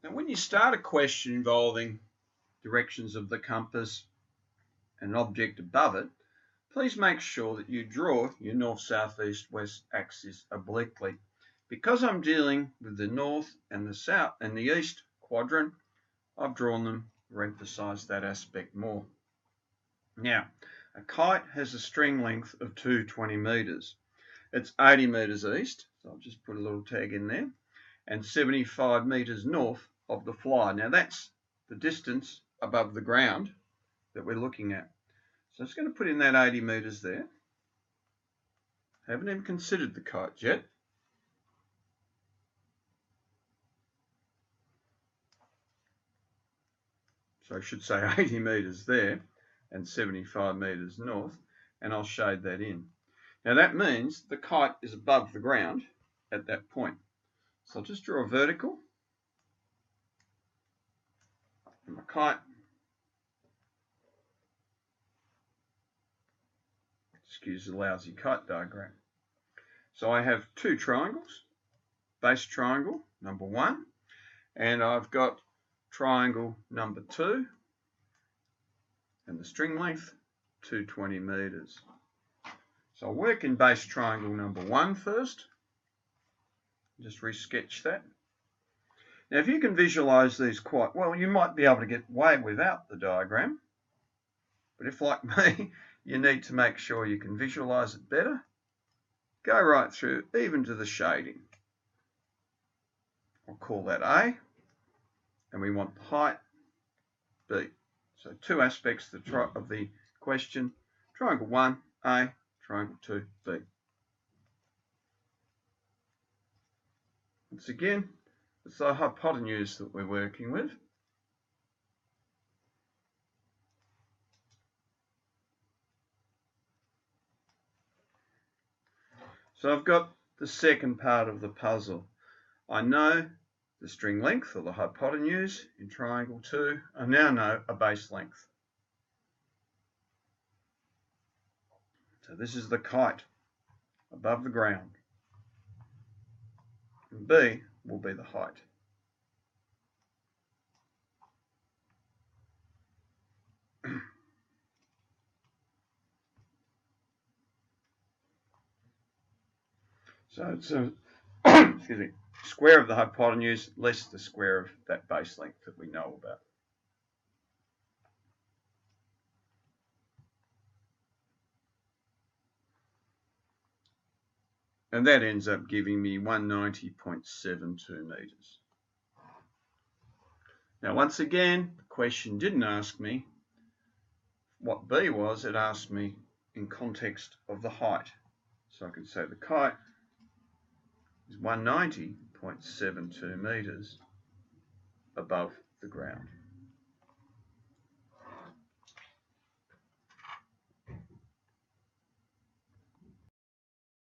Now, when you start a question involving directions of the compass and an object above it, please make sure that you draw your north, south, east, west axis obliquely. Because I'm dealing with the north and the south and the east quadrant, I've drawn them to emphasize that aspect more. Now, a kite has a string length of 220 meters. It's 80 meters east, so I'll just put a little tag in there, and 75 meters north of the fly. Now that's the distance above the ground that we're looking at. So it's going to put in that 80 meters there. Haven't even considered the kite yet. So I should say 80 meters there and 75 meters north, and I'll shade that in. Now that means the kite is above the ground at that point. So I'll just draw a vertical. And my kite. Excuse the lousy kite diagram. So I have two triangles. Base triangle number 1, and I've got triangle number 2, and the string length 220 meters. So I'll work in base triangle number 1 first. Just resketch that. Now if you can visualize these quite well, you might be able to get away without the diagram. But if, like me, you need to make sure you can visualize it better, go right through, even to the shading. I'll call that A, and we want the height B. So two aspects of the question: triangle 1, A, triangle 2, B. Once again, it's the hypotenuse that we're working with. So I've got the second part of the puzzle. I know the string length, or the hypotenuse, in triangle 2. I now know a base length. So this is the kite above the ground. And B will be the height. So it's a excuse me, square of the hypotenuse less the square of that base length that we know about. And that ends up giving me 190.72 meters. Now once again, the question didn't ask me what B was, it asked me in context of the height. So I can say the kite is 190.72 meters above the ground.